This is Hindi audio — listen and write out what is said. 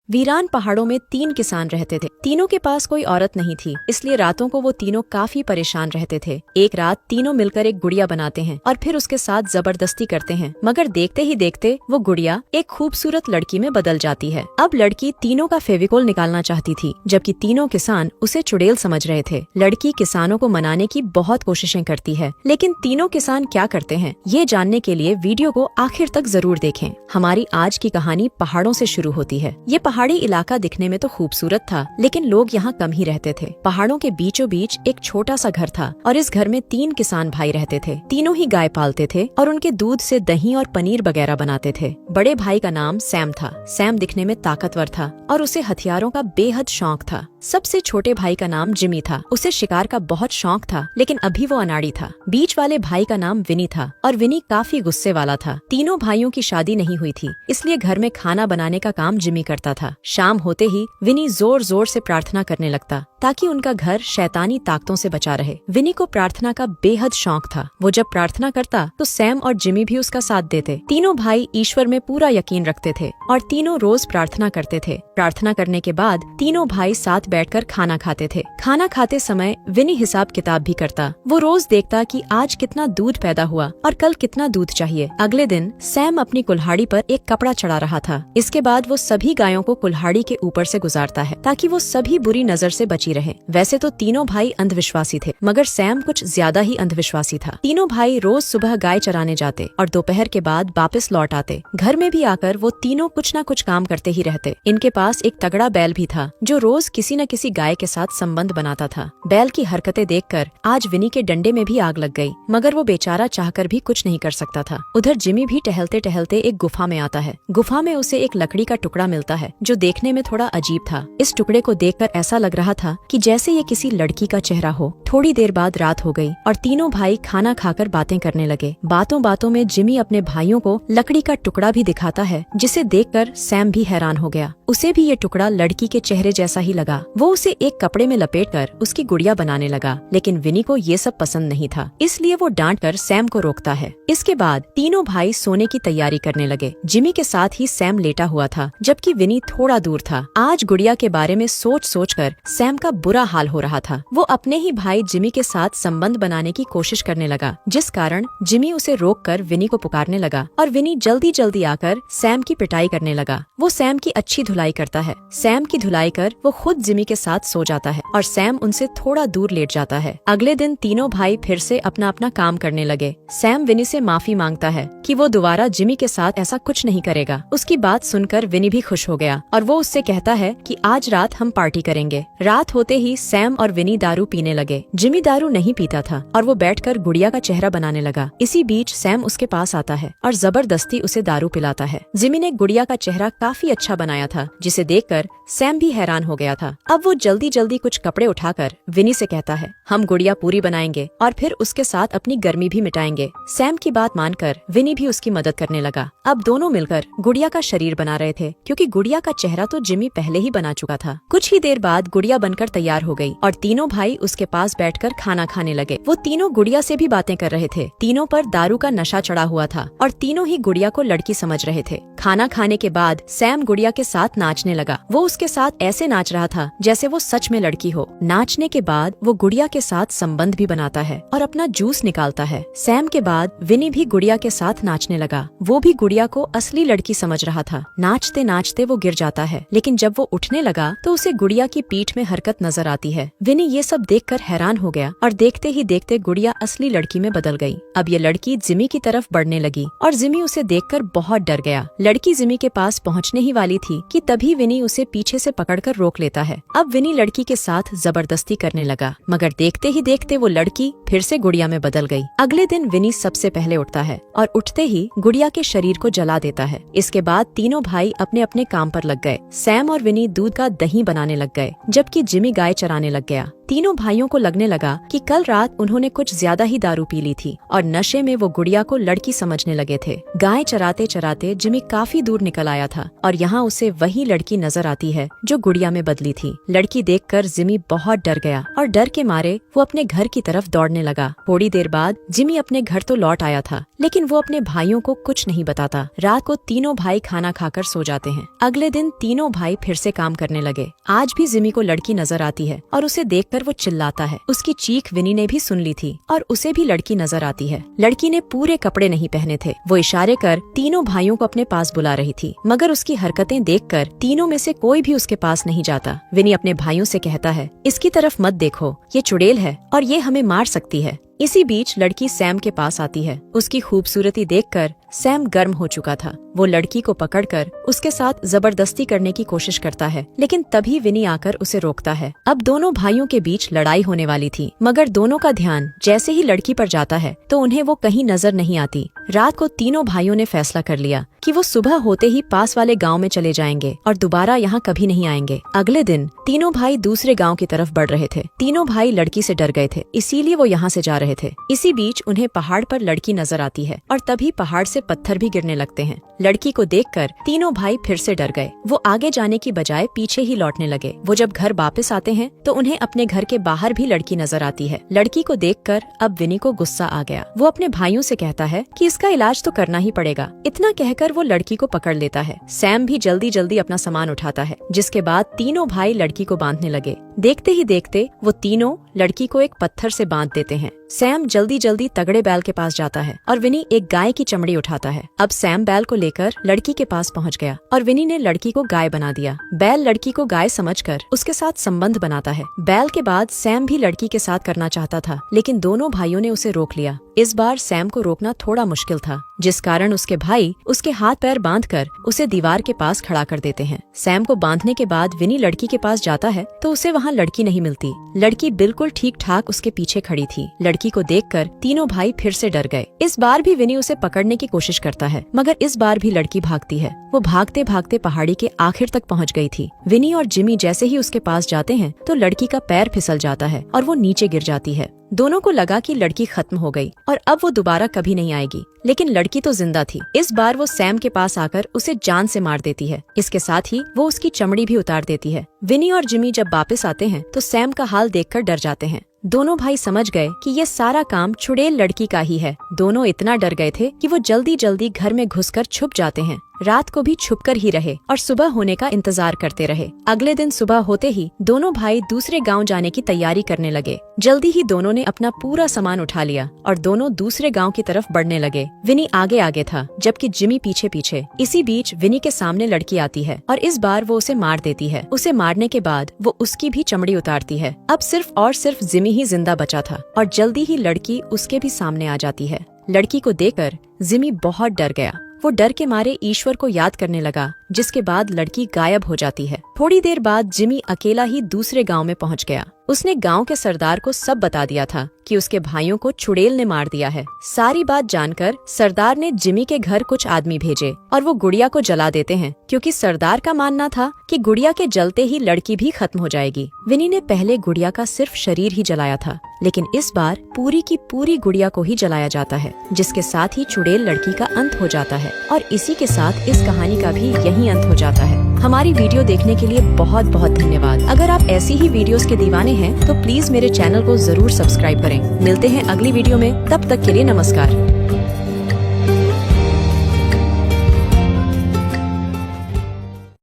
वीरान पहाड़ों में 3 किसान रहते थे। तीनों के पास कोई औरत नहीं थी, इसलिए रातों को वो तीनों काफी परेशान रहते थे। एक रात तीनों मिलकर एक गुड़िया बनाते हैं और फिर उसके साथ जबरदस्ती करते हैं, मगर देखते ही देखते वो गुड़िया एक खूबसूरत लड़की में बदल जाती है। अब लड़की तीनों का फेविकोल निकालना चाहती थी, जबकि तीनों किसान उसे चुड़ैल समझ रहे थे। लड़की किसानों को मनाने की बहुत कोशिशें करती है, लेकिन तीनों किसान क्या करते हैं, ये जानने के लिए वीडियो को आखिर तक जरूर देखें। हमारी आज की कहानी पहाड़ों से शुरू होती है। ये पहाड़ी इलाका दिखने में तो खूबसूरत था, लेकिन लोग यहाँ कम ही रहते थे। पहाड़ों के बीचों बीच एक छोटा सा घर था और इस घर में 3 किसान भाई रहते थे। तीनों ही गाय पालते थे और उनके दूध से दही और पनीर वगैरह बनाते थे। बड़े भाई का नाम सैम था। सैम दिखने में ताकतवर था और उसे हथियारों का बेहद शौक था। सबसे छोटे भाई का नाम जिमी था। उसे शिकार का बहुत शौक था, लेकिन अभी वो अनाड़ी था। बीच वाले भाई का नाम विनी था और विनी काफी गुस्से वाला था। तीनों भाइयों की शादी नहीं हुई थी, इसलिए घर में खाना बनाने का काम जिमी करता था। शाम होते ही विनी जोर जोर से प्रार्थना करने लगता ताकि उनका घर शैतानी ताकतों से बचा रहे। विनी को प्रार्थना का बेहद शौक था। वो जब प्रार्थना करता तो सैम और जिमी भी उसका साथ देते। तीनों भाई ईश्वर में पूरा यकीन रखते थे और तीनों रोज प्रार्थना करते थे। प्रार्थना करने के बाद तीनों भाई साथ बैठकर खाना खाते थे। खाना खाते समय विनी हिसाब किताब भी करता। वो रोज देखता कि आज कितना दूध पैदा हुआ और कल कितना दूध चाहिए। अगले दिन सैम अपनी कुल्हाड़ी पर एक कपड़ा चढ़ा रहा था। इसके बाद वो सभी गायों को कुल्हाड़ी के ऊपर से गुजारता है ताकि वो सभी बुरी नजर से बची रहे। वैसे तो तीनों भाई अंधविश्वासी थे, मगर सैम कुछ ज्यादा ही अंधविश्वासी था। तीनों भाई रोज सुबह गाय चराने जाते और दोपहर के बाद वापस लौट आते। घर में भी आकर वो तीनों कुछ न कुछ काम करते ही रहते। इनके पास एक तगड़ा बैल भी था, जो रोज किसी न किसी गाय के साथ संबंध बनाता था। बैल की हरकतें देखकर आज विनी के डंडे में भी आग लग गई, मगर वो बेचारा चाहकर भी कुछ नहीं कर सकता था। उधर जिमी भी टहलते टहलते एक गुफा में आता है। गुफा में उसे एक लकड़ी का टुकड़ा मिलता है, जो देखने में थोड़ा अजीब था। इस टुकड़े को देखकर ऐसा लग रहा था कि जैसे ये किसी लड़की का चेहरा हो। थोड़ी देर बाद रात हो गई और तीनों भाई खाना खाकर बातें करने लगे। बातों बातों में जिमी अपने भाइयों को लकड़ी का टुकड़ा भी दिखाता है, जिसे देखकर सैम भी हैरान हो गया। उसे भी ये टुकड़ा लड़की के चेहरे जैसा ही लगा। वो उसे एक कपड़े में लपेटकर उसकी गुड़िया बनाने लगा, लेकिन विनी को ये सब पसंद नहीं था, इसलिए वो डांट कर सैम को रोकता है। इसके बाद तीनों भाई सोने की तैयारी करने लगे। जिमी के साथ ही सैम लेटा हुआ था, जबकि विनी थोड़ा दूर था। आज गुड़िया के बारे में सोच सोच कर सैम का बुरा हाल हो रहा था। वो अपने ही भाई जिमी के साथ संबंध बनाने की कोशिश करने लगा, जिस कारण जिमी उसे रोककर विनी को पुकारने लगा और विनी जल्दी जल्दी आकर सैम की पिटाई करने लगा। वो सैम की अच्छी धुलाई करता है। सैम की धुलाई कर वो खुद जिमी के साथ सो जाता है और सैम उनसे थोड़ा दूर लेट जाता है। अगले दिन तीनों भाई फिर से अपना अपना काम करने लगे। सैम विनी से माफी मांगता है कि वो दोबारा जिमी के साथ ऐसा कुछ नहीं करेगा। उसकी बात सुनकर विनी भी खुश हो गया और वो उससे कहता है कि आज रात हम पार्टी करेंगे। रात होते ही सैम और विनी दारू पीने लगे। जिमी दारू नहीं पीता था और वो बैठकर गुड़िया का चेहरा बनाने लगा। इसी बीच सैम उसके पास आता है और जबरदस्ती उसे दारू पिलाता है। जिमी ने गुड़िया का चेहरा काफी अच्छा बनाया था, जिसे देखकर सैम भी हैरान हो गया था। अब वो जल्दी जल्दी कुछ कपड़े उठाकर विनी से कहता है, हम गुड़िया पूरी बनाएंगे और फिर उसके साथ अपनी गर्मी भी मिटाएंगे। सैम की बात मानकर विनी भी उसकी मदद करने लगा। अब दोनों मिलकर गुड़िया का शरीर बना रहे थे, क्योंकि गुड़िया का चेहरा तो जिमी पहले ही बना चुका था। कुछ ही देर बाद गुड़िया बनकर तैयार हो गई और तीनों भाई उसके पास बैठकर खाना खाने लगे। वो तीनों गुड़िया से भी बातें कर रहे थे। तीनों पर दारू का नशा चढ़ा हुआ था और तीनों ही गुड़िया को लड़की समझ रहे थे। खाना खाने के बाद सैम गुड़िया के साथ नाचने लगा। वो उसके साथ ऐसे नाच रहा था जैसे वो सच में लड़की हो। नाचने के बाद वो गुड़िया के साथ संबंध भी बनाता है और अपना जूस निकालता है। सैम के बाद विनी भी गुड़िया के साथ नाचने लगा। वो भी गुड़िया को असली लड़की समझ रहा था। नाचते नाचते वो गिर जाता है, लेकिन जब वो उठने लगा तो उसे गुड़िया की पीठ में हरकत नजर आती है। विनी ये सब देखकर हैरान हो गया और देखते ही देखते गुड़िया असली लड़की में बदल गई। अब ये लड़की जिमी की तरफ बढ़ने लगी और जिमी उसे देखकर बहुत डर गया। लड़की जिमी के पास पहुंचने ही वाली थी कि तभी विनी उसे पीछे से पकड़कर रोक लेता है। अब विनी लड़की के साथ जबरदस्ती करने लगा, मगर देखते ही देखते वो लड़की फिर से गुड़िया में बदल गई। अगले दिन विनी सबसे पहले उठता है और उठते ही गुड़िया के शरीर को जला देता है। इसके बाद तीनों भाई अपने अपने काम पर लग गए। सैम और विनी दूध का दही बनाने लग गए, जबकि जिमी गाय चराने लग गया। तीनों भाइयों को लगने लगा कि कल रात उन्होंने कुछ ज्यादा ही दारू पी ली थी और नशे में वो गुड़िया को लड़की समझने लगे थे। गाय चराते चराते जिमी काफी दूर निकल आया था और यहाँ उसे वही लड़की नजर आती है जो गुड़िया में बदली थी। लड़की देखकर जिमी बहुत डर गया और डर के मारे वो अपने घर की तरफ दौड़ने लगा। थोड़ी देर बाद जिमी अपने घर तो लौट आया था, लेकिन वो अपने भाइयों को कुछ नहीं बताता। रात को तीनों भाई खाना खाकर सो जाते हैं। अगले दिन तीनों भाई फिर से काम करने लगे। आज भी जिमी को लड़की नजर आती है और उसे देखकर वो चिल्लाता है। उसकी चीख विनी ने भी सुन ली थी और उसे भी लड़की नजर आती है। लड़की ने पूरे कपड़े नहीं पहने थे। वो इशारे कर तीनों भाइयों को अपने पास बुला रही थी, मगर उसकी हरकतें देखकर तीनों में से कोई भी उसके पास नहीं जाता। विनी अपने भाइयों से कहता है, इसकी तरफ मत देखो, ये चुड़ैल है और ये हमें मार सकती है। इसी बीच लड़की सैम के पास आती है। उसकी खूबसूरती देखकर सैम गर्म हो चुका था। वो लड़की को पकड़कर उसके साथ जबरदस्ती करने की कोशिश करता है, लेकिन तभी विनी आकर उसे रोकता है। अब दोनों भाइयों के बीच लड़ाई होने वाली थी, मगर दोनों का ध्यान जैसे ही लड़की पर जाता है तो उन्हें वो कहीं नजर नहीं आती। रात को तीनों भाइयों ने फैसला कर लिया कि वो सुबह होते ही पास वाले गांव में चले जाएंगे और दोबारा यहाँ कभी नहीं आएंगे। अगले दिन तीनों भाई दूसरे गांव की तरफ बढ़ रहे थे। तीनों भाई लड़की से डर गए थे, इसीलिए वो यहाँ से जा रहे थे। इसी बीच उन्हें पहाड़ पर लड़की नजर आती है और तभी पहाड़ से पत्थर भी गिरने लगते हैं। लड़की को देखकर तीनों भाई फिर से डर गए। वो आगे जाने की बजाय पीछे ही लौटने लगे। वो जब घर वापस आते हैं तो उन्हें अपने घर के बाहर भी लड़की नजर आती है। लड़की को देखकर अब विनी को गुस्सा आ गया। वो अपने भाइयों से कहता है कि इसका इलाज तो करना ही पड़ेगा। इतना कहकर वो लड़की को पकड़ लेता है। सैम भी जल्दी जल्दी अपना सामान उठाता है, जिसके बाद तीनों भाई लड़की को बांधने लगे। देखते ही देखते वो तीनों लड़की को एक पत्थर से बांध देते हैं। सैम जल्दी जल्दी तगड़े बैल के पास जाता है और विनी एक गाय की चमड़ी उठाता है। अब सैम बैल को लेकर लड़की के पास पहुंच गया और विनी ने लड़की को गाय बना दिया। बैल लड़की को गाय समझकर उसके साथ संबंध बनाता है। बैल के बाद सैम भी लड़की के साथ करना चाहता था, लेकिन दोनों भाइयों ने उसे रोक लिया। इस बार सैम को रोकना थोड़ा मुश्किल था, जिस कारण उसके भाई उसके हाथ पैर बांधकर उसे दीवार के पास खड़ा कर देते हैं। सैम को बांधने के बाद विनी लड़की के पास जाता है तो उसे वहाँ लड़की नहीं मिलती। लड़की बिल्कुल ठीक ठाक उसके पीछे खड़ी थी। लड़की को देखकर तीनों भाई फिर से डर गए। इस बार भी विनी उसे पकड़ने की कोशिश करता है, मगर इस बार भी लड़की भागती है। वो भागते भागते पहाड़ी के आखिर तक पहुंच गई थी। विनी और जिमी जैसे ही उसके पास जाते हैं तो लड़की का पैर फिसल जाता है और वो नीचे गिर जाती है। दोनों को लगा कि लड़की खत्म हो गई और अब वो दोबारा कभी नहीं आएगी, लेकिन लड़की तो जिंदा थी। इस बार वो सैम के पास आकर उसे जान से मार देती है। इसके साथ ही वो उसकी चमड़ी भी उतार देती है। विनी और जिमी जब वापस आते हैं तो सैम का हाल देखकर डर जाते हैं। दोनों भाई समझ गए कि ये सारा काम चुड़ैल लड़की का ही है। दोनों इतना डर गए थे कि वो जल्दी जल्दी घर में घुसकर छुप जाते हैं। रात को भी छुपकर ही रहे और सुबह होने का इंतजार करते रहे। अगले दिन सुबह होते ही दोनों भाई दूसरे गांव जाने की तैयारी करने लगे। जल्दी ही दोनों ने अपना पूरा सामान उठा लिया और दोनों दूसरे गांव की तरफ बढ़ने लगे। विनी आगे आगे था, जबकि जिमी पीछे पीछे। इसी बीच विनी के सामने लड़की आती है और इस बार वो उसे मार देती है। उसे मारने के बाद वो उसकी भी चमड़ी उतारती है। अब सिर्फ और सिर्फ जिमी ही जिंदा बचा था और जल्दी ही लड़की उसके भी सामने आ जाती है। लड़की को देखकर जिमी बहुत डर गया। वो डर के मारे ईश्वर को याद करने लगा, जिसके बाद लड़की गायब हो जाती है। थोड़ी देर बाद जिमी अकेला ही दूसरे गांव में पहुंच गया। उसने गांव के सरदार को सब बता दिया था कि उसके भाइयों को चुड़ैल ने मार दिया है। सारी बात जानकर सरदार ने जिमी के घर कुछ आदमी भेजे और वो गुड़िया को जला देते हैं, क्योंकि सरदार का मानना था कि गुड़िया के जलते ही लड़की भी खत्म हो जाएगी। विनी ने पहले गुड़िया का सिर्फ शरीर ही जलाया था, लेकिन इस बार पूरी की पूरी गुड़िया को ही जलाया जाता है, जिसके साथ ही चुड़ैल लड़की का अंत हो जाता है। और इसी के साथ इस कहानी का भी यही अंत हो जाता है। हमारी वीडियो देखने के लिए बहुत बहुत धन्यवाद। अगर आप ऐसी ही वीडियोस के दीवाने हैं तो प्लीज मेरे चैनल को जरूर सब्सक्राइब करें। मिलते हैं अगली वीडियो में, तब तक के लिए नमस्कार।